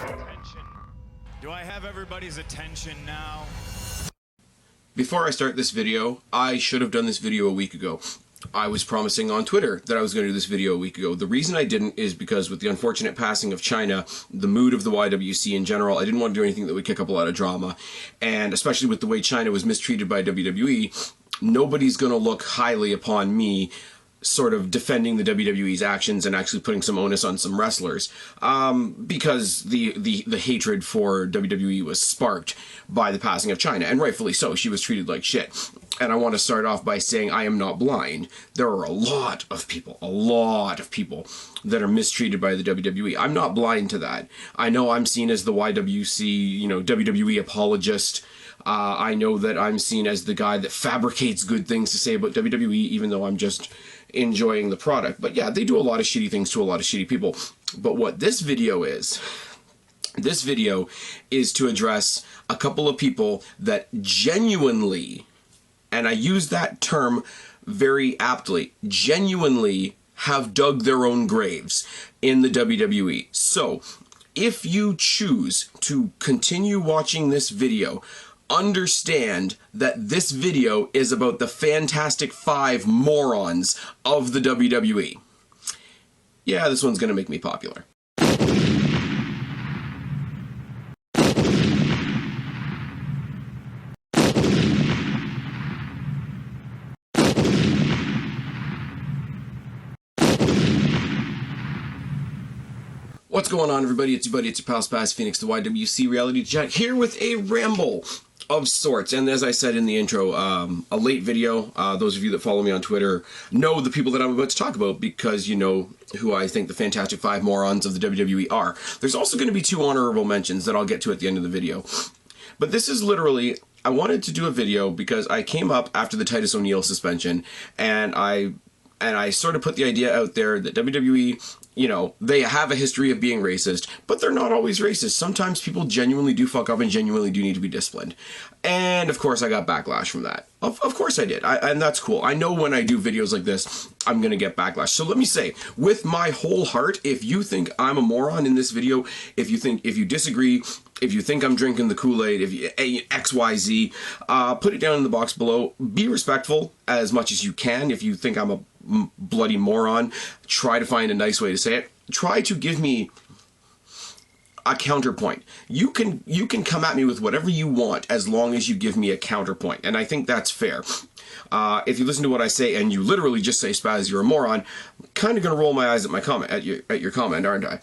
Attention. Do I have everybody's attention now? Before I start this video, I should have done this video a week ago. I was promising on Twitter that I was going to do this video a week ago. The reason I didn't is because with the unfortunate passing of China, the mood of the YWC in general, I didn't want to do anything that would kick up a lot of drama. And especially with the way China was mistreated by WWE, nobody's going to look highly upon me sort of defending the WWE's actions and actually putting some onus on some wrestlers, because the hatred for WWE was sparked by the passing of China, and rightfully so. She was treated like shit. And I want to start off by saying I am not blind. There are a lot of people that are mistreated by the WWE. I'm not blind to that. I know I'm seen as the YWC, WWE apologist. I know that I'm seen as the guy that fabricates good things to say about WWE, even though I'm just enjoying the product. But yeah, they do a lot of shitty things to a lot of shitty people. But what this video is to address a couple of people that genuinely, and I use that term very aptly, genuinely have dug their own graves in the WWE. So, if you choose to continue watching this video, understand that this video is about the Fantastic Five morons of the WWE. Yeah, this one's gonna make me popular. What's going on, everybody? It's your buddy, it's your pal Spaz Phoenix, the YWC Reality Check, here with a ramble of sorts. And as I said in the intro, a late video. Those of you that follow me on Twitter know the people that I'm about to talk about, because you know who I think the Fantastic Five morons of the WWE are. There's also going to be two honorable mentions that I'll get to at the end of the video. But this is literally, I wanted to do a video because I came up after the Titus O'Neil suspension, and I sort of put the idea out there that WWE, they have a history of being racist, but they're not always racist. Sometimes people genuinely do fuck up and genuinely do need to be disciplined. And of course I got backlash from that. Of course I did. And that's cool. I know when I do videos like this, I'm going to get backlash. So let me say, with my whole heart, if you think I'm a moron in this video, if you disagree, if you think I'm drinking the Kool-Aid, if you XYZ, put it down in the box below. Be respectful as much as you can. If you think I'm a bloody moron, try to find a nice way to say it. Try to give me a counterpoint. You can come at me with whatever you want as long as you give me a counterpoint, and I think that's fair. If you listen to what I say and you literally just say, Spaz, you're a moron, I'm kind of gonna roll my eyes at my comment, at your comment, aren't I?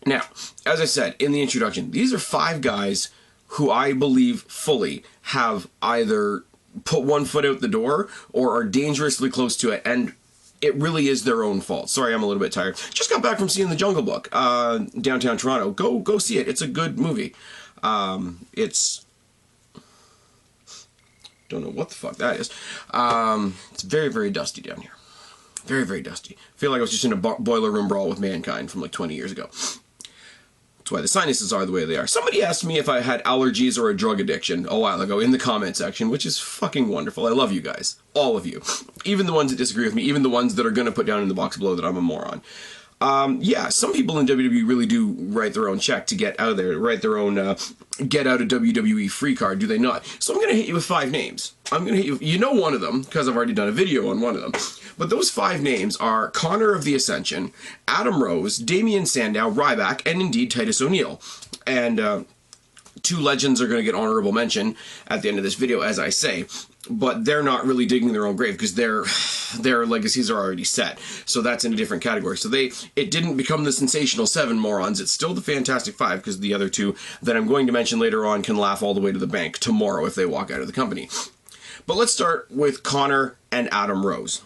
Now, as I said in the introduction, these are five guys who I believe fully have either put one foot out the door or are dangerously close to it, and it really is their own fault. Sorry, I'm a little bit tired. Just got back from seeing The Jungle Book, downtown Toronto. Go see it. It's a good movie. It's, don't know what the fuck that is. It's very, very dusty down here. Very, very dusty. I feel like I was just in a boiler room brawl with Mankind from like 20 years ago. That's why the sinuses are the way they are. Somebody asked me if I had allergies or a drug addiction a while ago in the comment section, which is fucking wonderful. I love you guys. All of you. Even the ones that disagree with me, even the ones that are going to put down in the box below that I'm a moron. Yeah, some people in WWE really do write their own check to get out of there, write their own get out of WWE free card, do they not? So I'm going to hit you with five names. I'm going to hit you, you know one of them, because I've already done a video on one of them. But those five names are Connor of the Ascension, Adam Rose, Damian Sandow, Ryback, and indeed Titus O'Neil. And two legends are going to get honorable mention at the end of this video, as I say. But they're not really digging their own grave because their legacies are already set. So that's in a different category. So it didn't become the sensational seven morons. It's still the Fantastic Five, because the other two that I'm going to mention later on can laugh all the way to the bank tomorrow if they walk out of the company. But let's start with Connor and Adam Rose.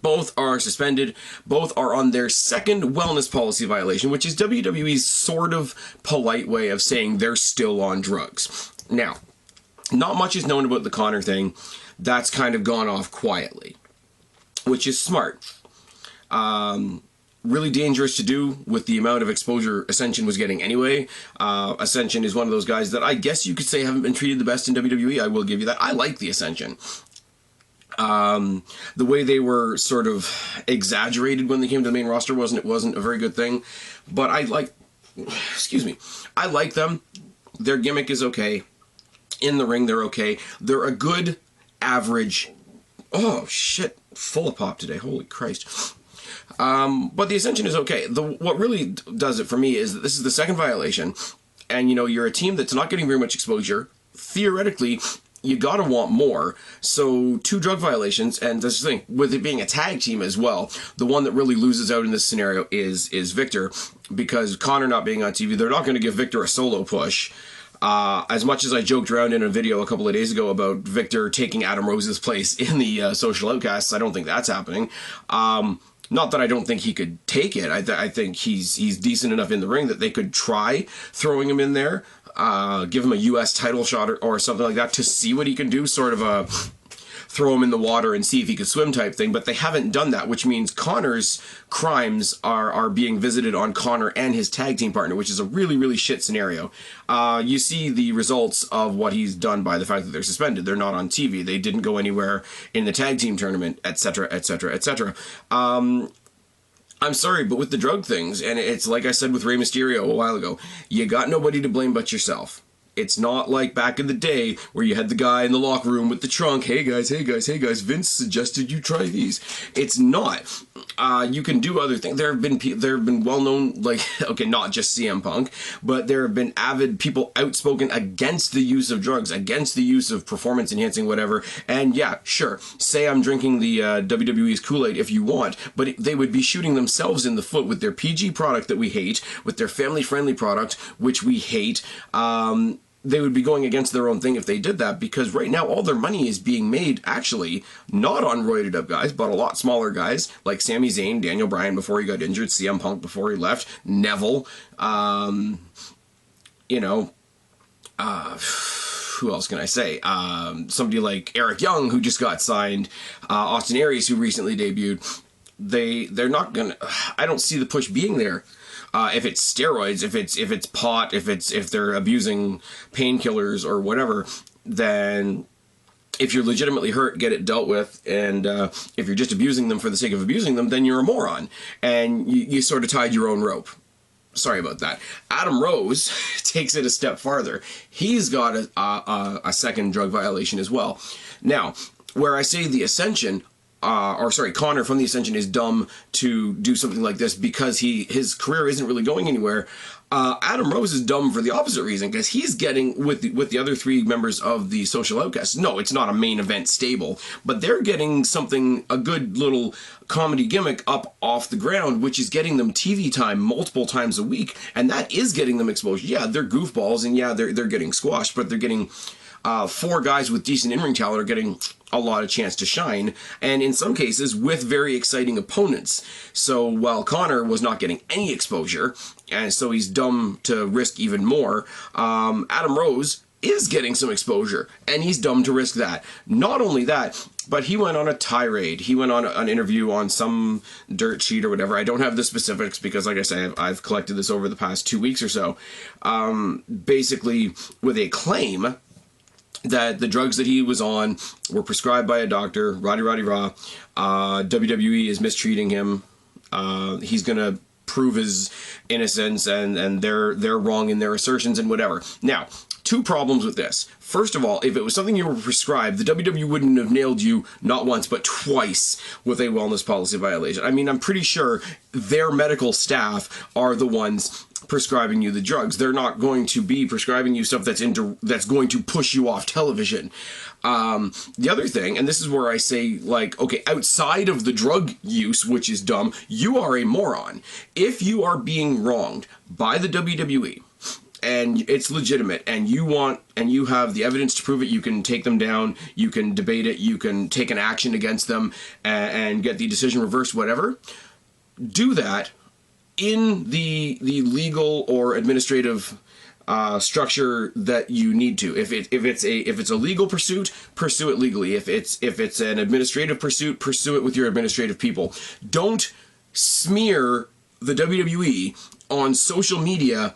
Both are suspended. Both are on their second wellness policy violation, which is WWE's sort of polite way of saying they're still on drugs. Now, not much is known about the Connor thing. That's kind of gone off quietly, which is smart. Really dangerous to do with the amount of exposure Ascension was getting anyway. Ascension is one of those guys that I guess you could say haven't been treated the best in WWE. I will give you that. I like the Ascension. The way they were sort of exaggerated when they came to the main roster wasn't a very good thing. But I like, excuse me, I like them. Their gimmick is okay. In the ring, they're okay. They're a good average. Oh shit, full of pop today. Holy Christ. But the Ascension is okay. What really does it for me is that this is the second violation, and you know, you're a team that's not getting very much exposure. Theoretically, you gotta want more. So 2 drug violations, and this thing with it being a tag team as well, the one that really loses out in this scenario is Victor, because Connor not being on TV, they're not going to give Victor a solo push. As much as I joked around in a video a couple of days ago about Victor taking Adam Rose's place in the Social Outcasts, I don't think that's happening. Not that I don't think he could take it. I think he's decent enough in the ring that they could try throwing him in there, give him a U.S. title shot or something like that to see what he can do, sort of a throw him in the water and see if he could swim type thing. But they haven't done that, which means Connor's crimes are being visited on Connor and his tag team partner, which is a really, really shit scenario. You see the results of what he's done by the fact that they're suspended. They're not on TV. They didn't go anywhere in the tag team tournament, etc., etc., etc. I'm sorry, but with the drug things, and it's like I said with Rey Mysterio a while ago, you got nobody to blame but yourself. It's not like back in the day where you had the guy in the locker room with the trunk. Hey guys, hey guys, hey guys, Vince suggested you try these. It's not. You can do other things. There have been well-known, like, okay, not just CM Punk, but there have been avid people outspoken against the use of drugs, against the use of performance-enhancing whatever. And yeah, sure, say I'm drinking the WWE's Kool-Aid if you want, but they would be shooting themselves in the foot with their PG product that we hate, with their family-friendly product, which we hate. They would be going against their own thing if they did that, because right now all their money is being made actually not on roided up guys, but a lot smaller guys like Sami Zayn, Daniel Bryan before he got injured, CM Punk before he left, Neville, you know, who else can I say? Somebody like Eric Young, who just got signed, Austin Aries, who recently debuted. They're not gonna, I don't see the push being there. If it's steroids, if it's pot, if they're abusing painkillers or whatever, then if you're legitimately hurt, get it dealt with. And if you're just abusing them for the sake of abusing them, then you're a moron. And you sort of tied your own rope. Sorry about that. Adam Rose takes it a step farther. He's got a second drug violation as well. Now, where I say the Ascension, Connor from the Ascension is dumb to do something like this because his career isn't really going anywhere. Adam Rose is dumb for the opposite reason, because he's getting with the other 3 members of the Social Outcasts. No, it's not a main event stable, but they're getting a good little comedy gimmick up off the ground, which is getting them TV time multiple times a week, and that is getting them exposure. Yeah, they're goofballs, and yeah, they're getting squashed, but they're getting 4 guys with decent in-ring talent are getting a lot of chance to shine, and in some cases with very exciting opponents. So while Connor was not getting any exposure, and so he's dumb to risk even more, Adam Rose is getting some exposure, and he's dumb to risk that. Not only that, but he went on a tirade. He went on an interview on some dirt sheet or whatever. I don't have the specifics because, like I say, I've collected this over the past 2 weeks or so. Basically with a claim that the drugs that he was on were prescribed by a doctor, rah. WWE is mistreating him. He's going to prove his innocence, and they're wrong in their assertions and whatever. Now, 2 problems with this. First of all, if it was something you were prescribed, the WWE wouldn't have nailed you not once but twice with a wellness policy violation. I mean, I'm pretty sure their medical staff are the ones prescribing you the drugs. They're not going to be prescribing you stuff that's going to push you off television. The other thing, and this is where I say, like, okay, outside of the drug use, which is dumb, you are a moron. If you are being wronged by the WWE, and it's legitimate, and you have the evidence to prove it, you can take them down, you can debate it, you can take an action against them and get the decision reversed, whatever. Do that in the legal or administrative structure that you need to. If it's a legal pursuit, pursue it legally. If it's an administrative pursuit, pursue it with your administrative people. Don't smear the WWE on social media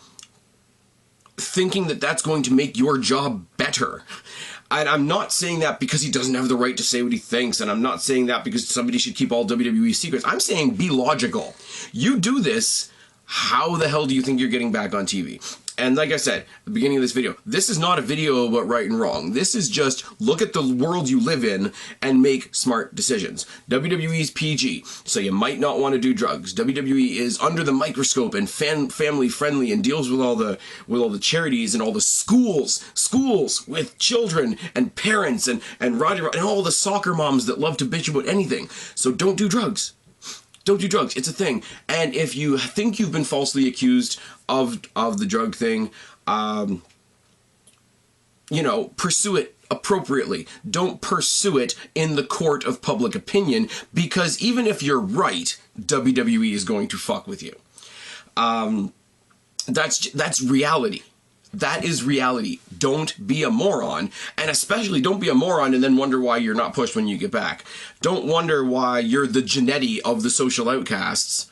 thinking that that's going to make your job better. better. And I'm not saying that because he doesn't have the right to say what he thinks, and I'm not saying that because somebody should keep all WWE secrets. I'm saying be logical. You do this, how the hell do you think you're getting back on TV? And like I said at the beginning of this video, this is not a video about right and wrong. This is just look at the world you live in and make smart decisions. WWE's PG, so you might not want to do drugs. WWE is under the microscope and family friendly and deals with all the charities and all the schools with children and parents and all the soccer moms that love to bitch about anything. So don't do drugs. Don't do drugs. It's a thing. And if you think you've been falsely accused of the drug thing, pursue it appropriately. Don't pursue it in the court of public opinion, because even if you're right, WWE is going to fuck with you. That's reality. That is reality. Don't be a moron, and especially don't be a moron and then wonder why you're not pushed when you get back. Don't wonder why you're the Genetti of the social outcasts,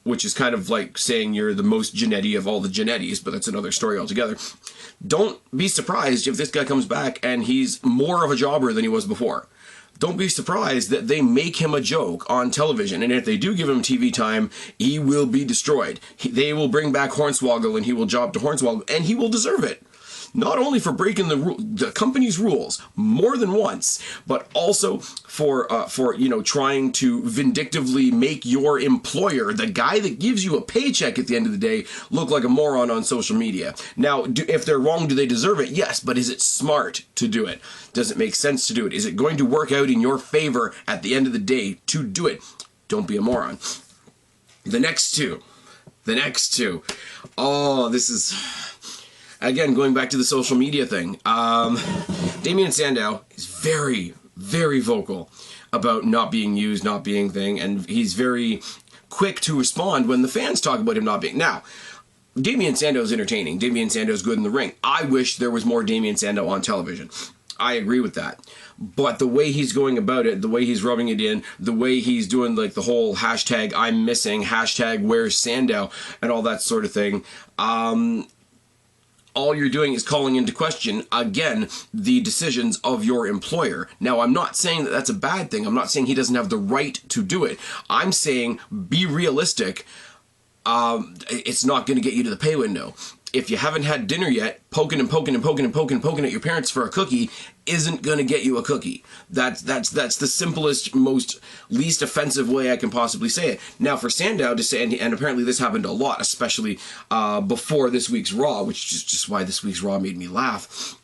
which is kind of like saying you're the most Genetti of all the Genettis, but that's another story altogether. Don't be surprised if this guy comes back and he's more of a jobber than he was before. Don't be surprised that they make him a joke on television, and if they do give him TV time, he will be destroyed. They will bring back Hornswoggle, and he will job to Hornswoggle, and he will deserve it. Not only for breaking the company's rules more than once, but also for trying to vindictively make your employer, the guy that gives you a paycheck at the end of the day, look like a moron on social media. Now, if they're wrong, do they deserve it? Yes, but is it smart to do it? Does it make sense to do it? Is it going to work out in your favor at the end of the day to do it? Don't be a moron. The next two. Oh, this is... Again, going back to the social media thing, Damien Sandow is very, very vocal about not being used, not being thing, and he's very quick to respond when the fans talk about him not being. Now, Damien Sandow is entertaining. Damien Sandow is good in the ring. I wish there was more Damien Sandow on television. I agree with that. But the way he's going about it, the way he's rubbing it in, the way he's doing like the whole hashtag I'm missing, hashtag where's Sandow, and all that sort of thing, all you're doing is calling into question, again, the decisions of your employer. Now, I'm not saying that that's a bad thing. I'm not saying he doesn't have the right to do it. I'm saying be realistic. It's not going to get you to the pay window. If you haven't had dinner yet, poking at your parents for a cookie isn't going to get you a cookie. That's the simplest, most least offensive way I can possibly say it. Now, for Sandow to say, and apparently this happened a lot, especially before this week's Raw, which is just why this week's Raw made me laugh.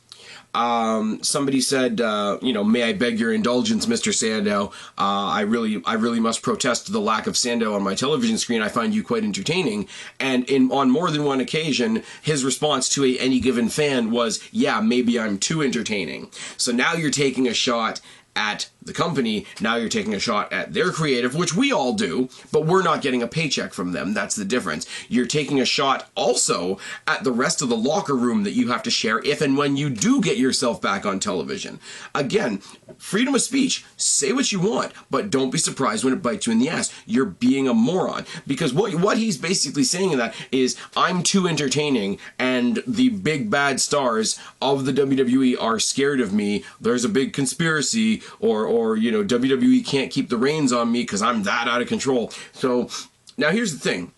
Somebody said, may I beg your indulgence, Mr. Sandow? I really must protest the lack of Sandow on my television screen. I find you quite entertaining. And on more than one occasion, his response to any given fan was, yeah, maybe I'm too entertaining. So now you're taking a shot at the company. Now you're taking a shot at their creative, which we all do, but we're not getting a paycheck from them. That's the difference. You're taking a shot also at the rest of the locker room that you have to share if and when you do get yourself back on television. Again, freedom of speech. Say what you want, but don't be surprised when it bites you in the ass. You're being a moron. Because what he's basically saying in that is, I'm too entertaining and the big bad stars of the WWE are scared of me. There's a big conspiracy, or WWE can't keep the reins on me because I'm that out of control. So now here's the thing.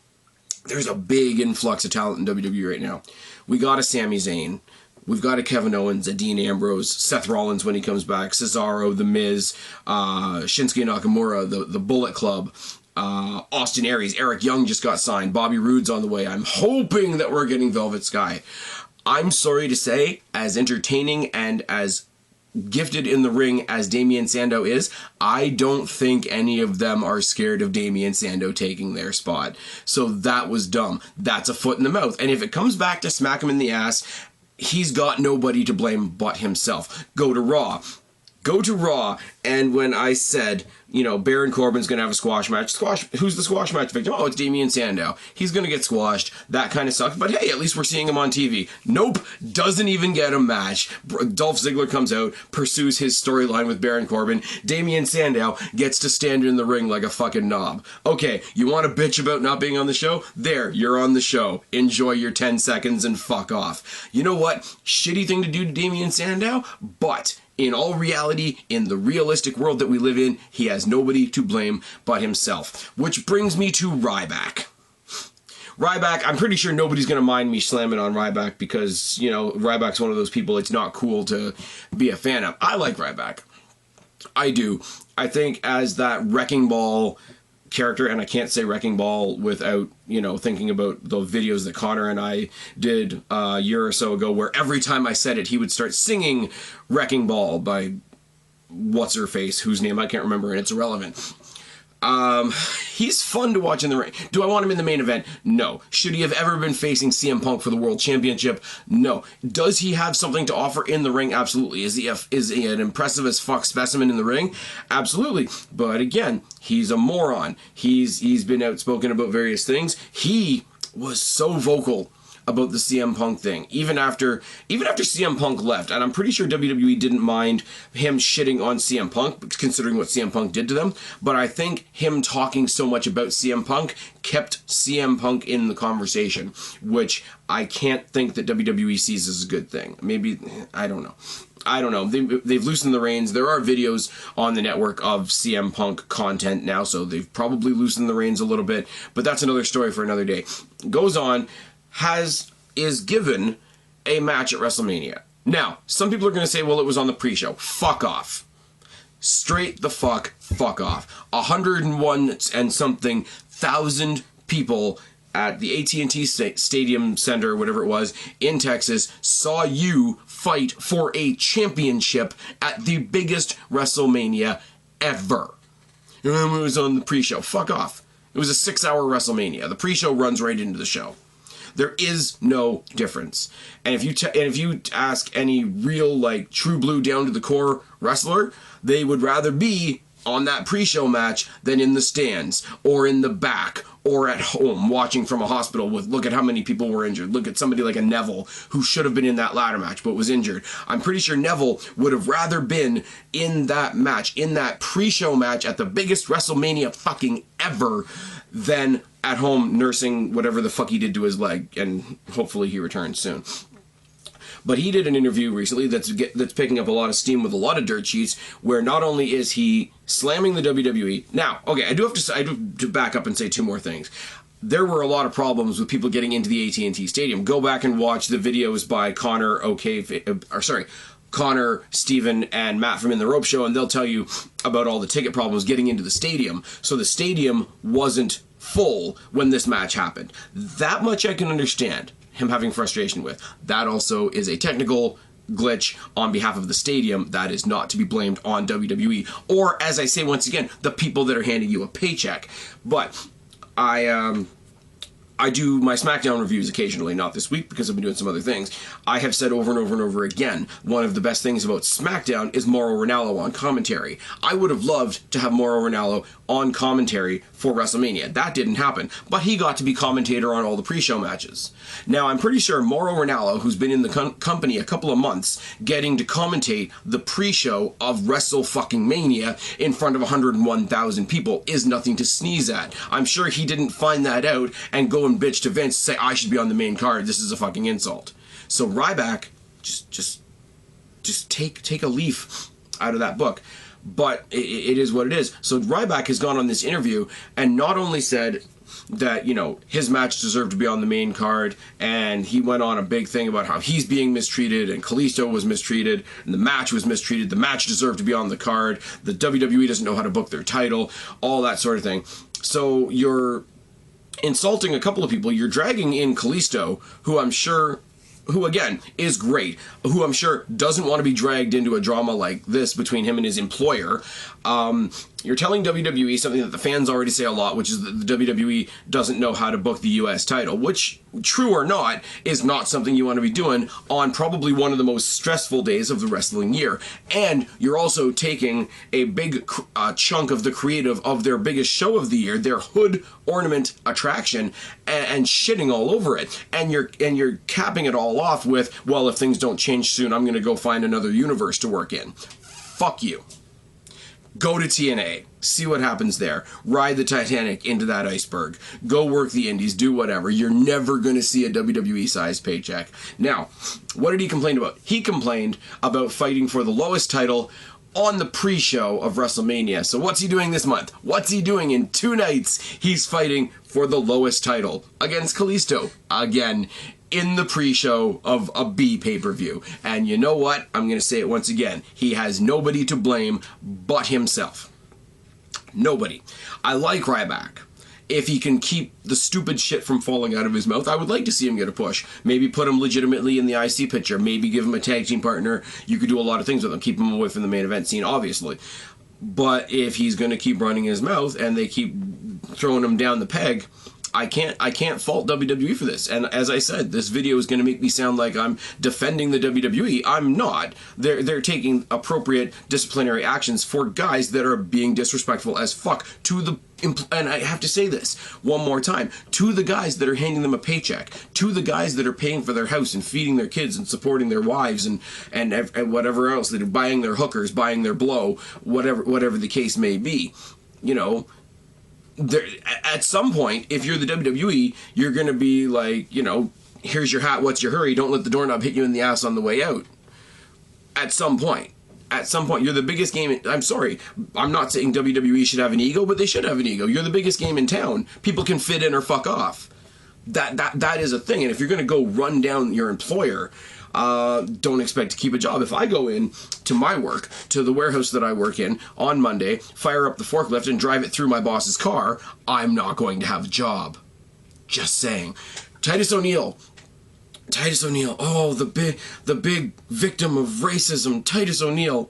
There's a big influx of talent in WWE right now. We got a Sami Zayn. We've got a Kevin Owens, a Dean Ambrose, Seth Rollins when he comes back, Cesaro, The Miz, Shinsuke Nakamura, the Bullet Club, Austin Aries, Eric Young just got signed, Bobby Roode's on the way. I'm hoping that we're getting Velvet Sky. I'm sorry to say, as entertaining and as gifted in the ring as Damien Sandow is, I don't think any of them are scared of Damien Sandow taking their spot. So that was dumb. That's a foot in the mouth. And if it comes back to smack him in the ass, he's got nobody to blame but himself. Go to Raw. Go to Raw, and when I said, you know, Baron Corbin's going to have a squash match. Who's the squash match victim? Oh, it's Damian Sandow. He's going to get squashed. That kind of sucks. But hey, at least we're seeing him on TV. Nope. Doesn't even get a match. Dolph Ziggler comes out, pursues his storyline with Baron Corbin. Damian Sandow gets to stand in the ring like a fucking knob. Okay, you want to bitch about not being on the show? There, you're on the show. Enjoy your 10 seconds and fuck off. You know what? Shitty thing to do to Damian Sandow, but in all reality, in the realistic world that we live in, he has nobody to blame but himself. Which brings me to Ryback. Ryback, I'm pretty sure nobody's going to mind me slamming on Ryback because, you know, Ryback's one of those people it's not cool to be a fan of. I like Ryback. I do. I think as that Wrecking Ball character, and I can't say Wrecking Ball without, you know, thinking about the videos that Connor and I did a year or so ago, where every time I said it, he would start singing Wrecking Ball by what's-her-face, whose name I can't remember, and it's irrelevant. He's fun to watch in the ring. Do I want him in the main event? No. Should he have ever been facing CM Punk for the World Championship? No. Does he have something to offer in the ring? Absolutely. Is he an impressive as fuck specimen in the ring? Absolutely. But again, he's a moron. He's been outspoken about various things. He was so vocal about the CM Punk thing, even after CM Punk left, and I'm pretty sure WWE didn't mind him shitting on CM Punk, considering what CM Punk did to them, but I think him talking so much about CM Punk kept CM Punk in the conversation, which I can't think that WWE sees as a good thing. Maybe, I don't know. They've loosened the reins. There are videos on the network of CM Punk content now, so they've probably loosened the reins a little bit, but that's another story for another day. Goes on, is given a match at WrestleMania. Now, some people are going to say, well, it was on the pre-show. Fuck off. Straight the fuck off. 101 and something thousand people at the AT&T Stadium Center, whatever it was, in Texas, saw you fight for a championship at the biggest WrestleMania ever. It was on the pre-show. Fuck off. It was a 6-hour WrestleMania. The pre-show runs right into the show. There is no difference. And if you ask any real, like, true blue down to the core wrestler, they would rather be on that pre-show match than in the stands or in the back or at home watching from a hospital with, look at how many people were injured. Look at somebody like a Neville who should have been in that ladder match but was injured. I'm pretty sure Neville would have rather been in that match, in that pre-show match at the biggest WrestleMania fucking ever, than at home nursing whatever the fuck he did to his leg, and hopefully he returns soon. But he did an interview recently that's picking up a lot of steam with a lot of dirt sheets, where not only is he slamming the WWE. Now, okay, I do have to back up and say two more things. There were a lot of problems with people getting into the AT&T Stadium. Go back and watch the videos by Connor, Steven, and Matt from In the Rope Show, and they'll tell you about all the ticket problems getting into the stadium. So the stadium wasn't full when this match happened. That much I can understand him having frustration with. That also is a technical glitch on behalf of the stadium that is not to be blamed on WWE, or, as I say once again, the people that are handing you a paycheck. But I do my SmackDown reviews occasionally, not this week because I've been doing some other things. I have said over and over and over again, one of the best things about SmackDown is Mauro Ranallo on commentary. I would have loved to have Mauro Ranallo on commentary for WrestleMania. That didn't happen, but he got to be commentator on all the pre-show matches. Now, I'm pretty sure Mauro Ranallo, who's been in the company a couple of months, getting to commentate the pre-show of WrestleMania in front of 101,000 people is nothing to sneeze at. I'm sure he didn't find that out and go and bitch to Vince, say, I should be on the main card, this is a fucking insult. So Ryback, just take a leaf out of that book. But it is what it is. So Ryback has gone on this interview and not only said that, you know, his match deserved to be on the main card, and he went on a big thing about how he's being mistreated and Kalisto was mistreated and the match was mistreated, the match deserved to be on the card, the WWE doesn't know how to book their title, all that sort of thing. So you're insulting a couple of people, you're dragging in Kalisto, who again is great, who I'm sure doesn't want to be dragged into a drama like this between him and his employer, You're telling WWE something that the fans already say a lot, which is that the WWE doesn't know how to book the US title, which, true or not, is not something you want to be doing on probably one of the most stressful days of the wrestling year. And you're also taking a big chunk of the creative of their biggest show of the year, their hood ornament attraction, and shitting all over it. And you're capping it all off with, well, if things don't change soon, I'm going to go find another universe to work in. Fuck you. Go to TNA, see what happens there. Ride the Titanic into that iceberg. Go work the indies, do whatever. You're never going to see a WWE-sized paycheck. Now, what did he complain about? He complained about fighting for the lowest title on the pre-show of WrestleMania. So what's he doing this month? What's he doing in 2 nights? He's fighting for the lowest title against Kalisto again in the pre-show of a B pay-per-view. And you know what? I'm going to say it once again. He has nobody to blame but himself. Nobody. I like Ryback. If he can keep the stupid shit from falling out of his mouth, I would like to see him get a push. Maybe put him legitimately in the IC picture. Maybe give him a tag team partner. You could do a lot of things with him. Keep him away from the main event scene, obviously. But if he's going to keep running his mouth and they keep throwing him down the peg, I can't fault WWE for this. And as I said, this video is going to make me sound like I'm defending the WWE. I'm not. They're taking appropriate disciplinary actions for guys that are being disrespectful as fuck to the, and I have to say this one more time, to the guys that are handing them a paycheck, to the guys that are paying for their house and feeding their kids and supporting their wives and whatever else, that are buying their hookers, buying their blow, whatever the case may be. You know, there, at some point, if you're the WWE, you're going to be like, you know, here's your hat, what's your hurry? Don't let the doorknob hit you in the ass on the way out. At some point, you're the biggest game. I'm sorry, I'm not saying WWE should have an ego, but they should have an ego. You're the biggest game in town. People can fit in or fuck off. That is a thing. And if you're going to go run down your employer, don't expect to keep a job. If I go in to my work, to the warehouse that I work in on Monday, fire up the forklift and drive it through my boss's car, I'm not going to have a job. Just saying. Titus O'Neil, oh, the big victim of racism, Titus O'Neil.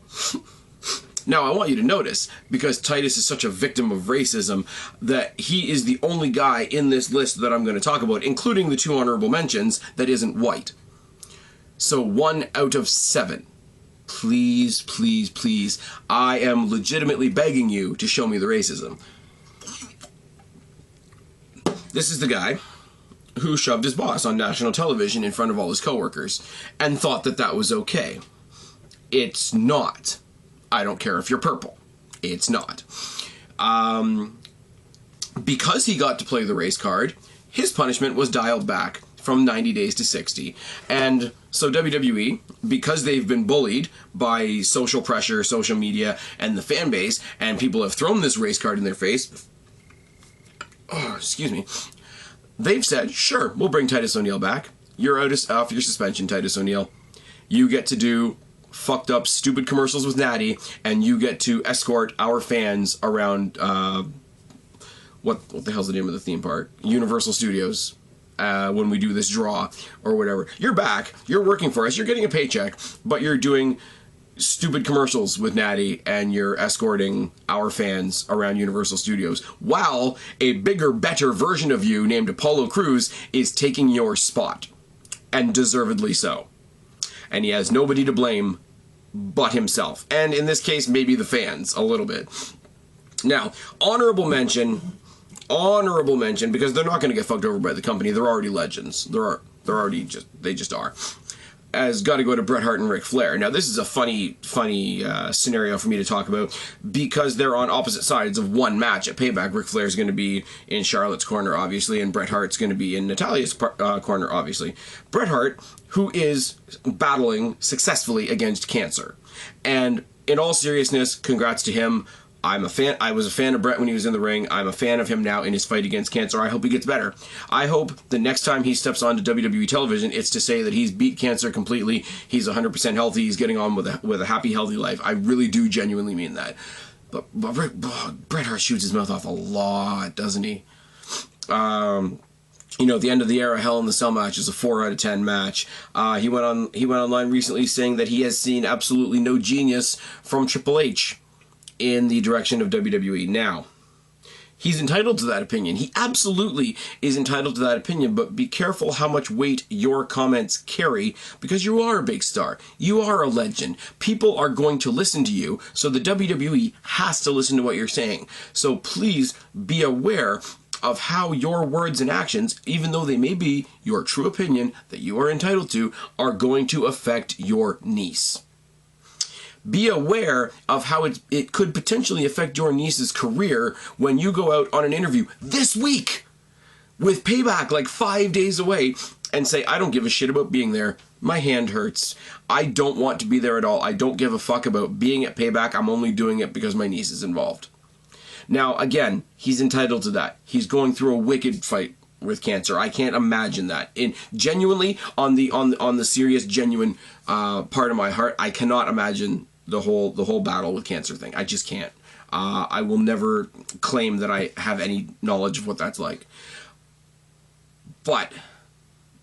Now, I want you to notice, because Titus is such a victim of racism, that he is the only guy in this list that I'm going to talk about, including the 2 honorable mentions, that isn't white. So 1 out of 7. Please, please, please. I am legitimately begging you to show me the racism. This is the guy who shoved his boss on national television in front of all his coworkers and thought that that was okay. It's not. I don't care if you're purple. It's not. Because he got to play the race card, his punishment was dialed back from 90 days to 60. And so WWE, because they've been bullied by social pressure, social media, and the fan base, and people have thrown this race card in their face, they've said, sure, we'll bring Titus O'Neil back. You're off your suspension, Titus O'Neil. You get to do fucked up, stupid commercials with Natty, and you get to escort our fans around, what the hell's the name of the theme park? Universal Studios. When we do this draw or whatever. You're back, you're working for us, you're getting a paycheck, but you're doing stupid commercials with Natty and you're escorting our fans around Universal Studios while a bigger, better version of you named Apollo Crews is taking your spot, and deservedly so. And he has nobody to blame but himself, and in this case maybe the fans a little bit. Now, honorable mention, because they're not going to get fucked over by the company. They're already legends. They just are. Has got to go to Bret Hart and Ric Flair. Now, this is a funny scenario for me to talk about because they're on opposite sides of one match at Payback. Ric Flair's going to be in Charlotte's corner, obviously, and Bret Hart's going to be in Natalia's corner, obviously. Bret Hart, who is battling successfully against cancer. And in all seriousness, congrats to him. I'm a fan. I was a fan of Bret when he was in the ring. I'm a fan of him now in his fight against cancer. I hope he gets better. I hope the next time he steps onto WWE television, it's to say that he's beat cancer completely. He's 100% healthy. He's getting on with a happy, healthy life. I really do genuinely mean that. But Bret Hart shoots his mouth off a lot, doesn't he? You know, the end of the era Hell in the Cell match is a 4 out of 10 match. He went online recently saying that he has seen absolutely no genius from Triple H. in the direction of WWE. Now, he's entitled to that opinion. He absolutely is entitled to that opinion, but be careful how much weight your comments carry, because you are a big star. You are a legend. People are going to listen to you, so the WWE has to listen to what you're saying. So please be aware of how your words and actions, even though they may be your true opinion that you are entitled to, are going to affect your niece. Be aware of how it could potentially affect your niece's career when you go out on an interview this week with Payback like 5 days away and say, I don't give a shit about being there. My hand hurts. I don't want to be there at all. I don't give a fuck about being at Payback. I'm only doing it because my niece is involved. Now, again, he's entitled to that. He's going through a wicked fight with cancer. I can't imagine that. And genuinely, on the serious, genuine part of my heart, I cannot imagine the whole battle with cancer thing. I just can't. I will never claim that I have any knowledge of what that's like. But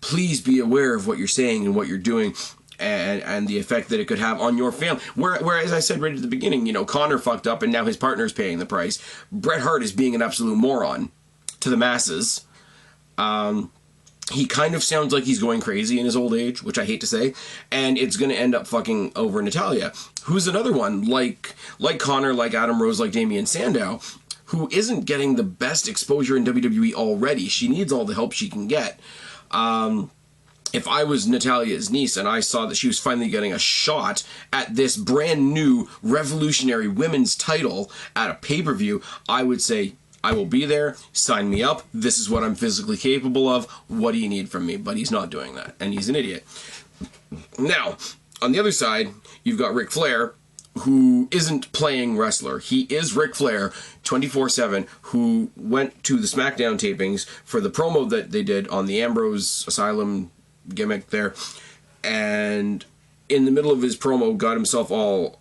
please be aware of what you're saying and what you're doing, and the effect that it could have on your family. Whereas I said right at the beginning, you know, Connor fucked up and now his partner's paying the price. Bret Hart is being an absolute moron to the masses. He kind of sounds like he's going crazy in his old age, which I hate to say, and it's going to end up fucking over Natalya, who's another one, like Connor, like Adam Rose, like Damian Sandow, who isn't getting the best exposure in WWE already. She needs all the help she can get. If I was Natalya's niece and I saw that she was finally getting a shot at this brand new revolutionary women's title at a pay-per-view, I would say, I will be there, sign me up, this is what I'm physically capable of, what do you need from me? But he's not doing that, and he's an idiot. Now, on the other side, you've got Ric Flair, who isn't playing wrestler. He is Ric Flair 24/7, who went to the SmackDown tapings for the promo that they did on the Ambrose Asylum gimmick there, and in the middle of his promo got himself all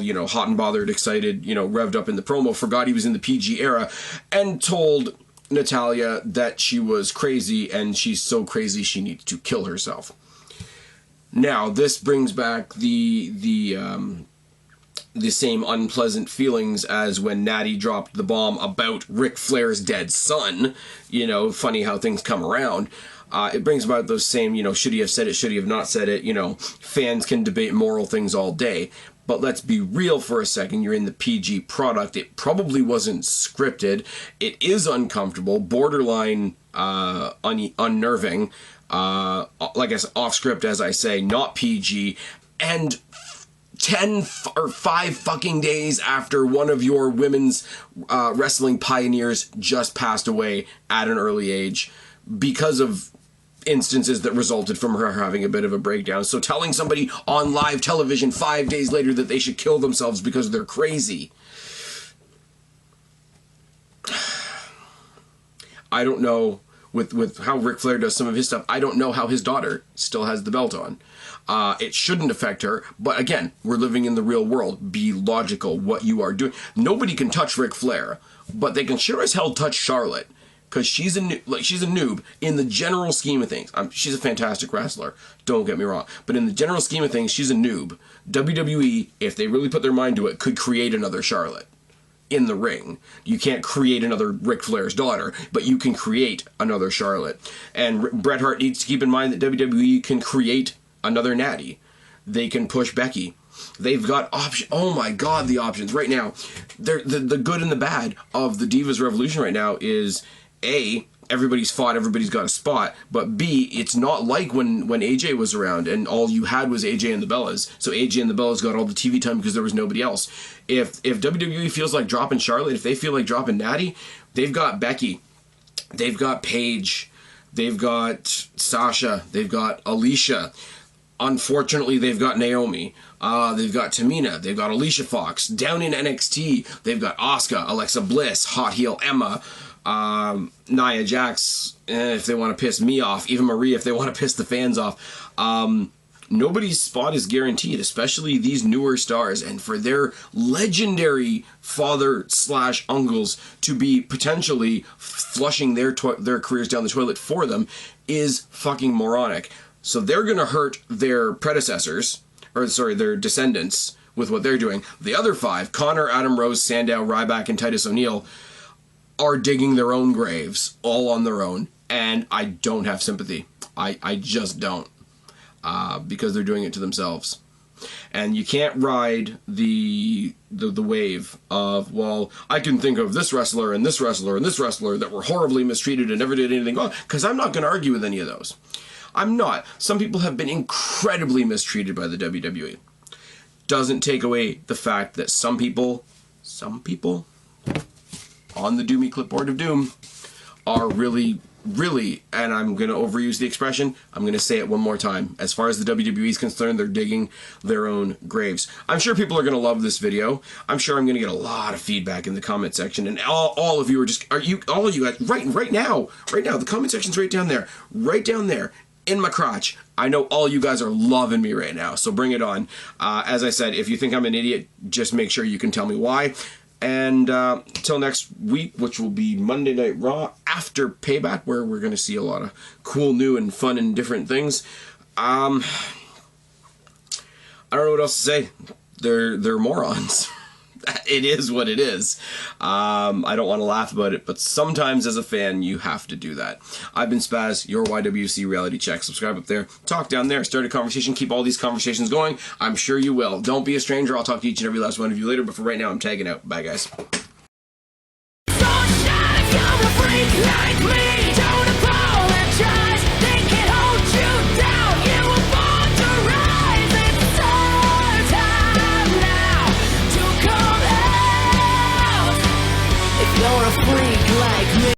you know, hot and bothered, excited, you know, revved up in the promo, forgot he was in the PG era, and told Natalya that she was crazy, and she's so crazy she needs to kill herself. Now, this brings back the same unpleasant feelings as when Natty dropped the bomb about Ric Flair's dead son. You know, funny how things come around. It brings about those same, you know, should he have said it, should he have not said it, you know, fans can debate moral things all day. But let's be real for a second. You're in the PG product. It probably wasn't scripted. It is uncomfortable, borderline unnerving. Like I said, off script, as I say, not PG. And 10 or 5 fucking days after one of your women's wrestling pioneers just passed away at an early age because of instances that resulted from her having a bit of a breakdown. So telling somebody on live television 5 days later that they should kill themselves because they're crazy. I don't know, with how Ric Flair does some of his stuff, I don't know how his daughter still has the belt on. It shouldn't affect her, but again, we're living in the real world. Be logical what you are doing. Nobody can touch Ric Flair, but they can sure as hell touch Charlotte. Because she's a noob in the general scheme of things. She's a fantastic wrestler, don't get me wrong. But in the general scheme of things, she's a noob. WWE, if they really put their mind to it, could create another Charlotte in the ring. You can't create another Ric Flair's daughter, but you can create another Charlotte. And Bret Hart needs to keep in mind that WWE can create another Natty. They can push Becky. They've got options. Oh my God, the options right now. The good and the bad of the Divas Revolution right now is, A, everybody's fought, everybody's got a spot, but B, it's not like when AJ was around and all you had was AJ and the Bellas. So AJ and the Bellas got all the TV time because there was nobody else. If WWE feels like dropping Charlotte, if they feel like dropping Natty, they've got Becky, they've got Paige, they've got Sasha, they've got Alicia. Unfortunately, they've got Naomi. They've got Tamina. They've got Alicia Fox. Down in NXT, they've got Asuka, Alexa Bliss, Hot Heel Emma, Nia Jax, if they want to piss me off, Eva Marie if they want to piss the fans off. Nobody's spot is guaranteed, especially these newer stars, and for their legendary father/uncles to be potentially flushing their careers down the toilet for them is fucking moronic. So they're going to hurt their predecessors, or sorry, their descendants, with what they're doing. The other 5, Connor, Adam Rose, Sandow, Ryback, and Titus O'Neil, are digging their own graves, all on their own, and I don't have sympathy. I just don't, because they're doing it to themselves. And you can't ride the wave of, well, I can think of this wrestler and this wrestler and this wrestler that were horribly mistreated and never did anything wrong, because I'm not going to argue with any of those. I'm not. Some people have been incredibly mistreated by the WWE. Doesn't take away the fact that some people on the Doomy clipboard of doom are really, and I'm going to overuse the expression, I'm going to say it one more time. As far as the WWE is concerned, they're digging their own graves. I'm sure people are going to love this video. I'm sure I'm going to get a lot of feedback in the comment section, and all of you all of you guys, right now, the comment section's right down there, in my crotch. I know all you guys are loving me right now, so bring it on. As I said, if you think I'm an idiot, just make sure you can tell me why. And till next week, which will be Monday Night Raw after Payback, where we're going to see a lot of cool, new, and fun and different things. I don't know what else to say. They're morons. It is what it is. I don't want to laugh about it, but sometimes as a fan, you have to do that. I've been Spaz, your YWC Reality Check. Subscribe up there. Talk down there. Start a conversation. Keep all these conversations going. I'm sure you will. Don't be a stranger. I'll talk to each and every last one of you later, but for right now, I'm tagging out. Bye, guys.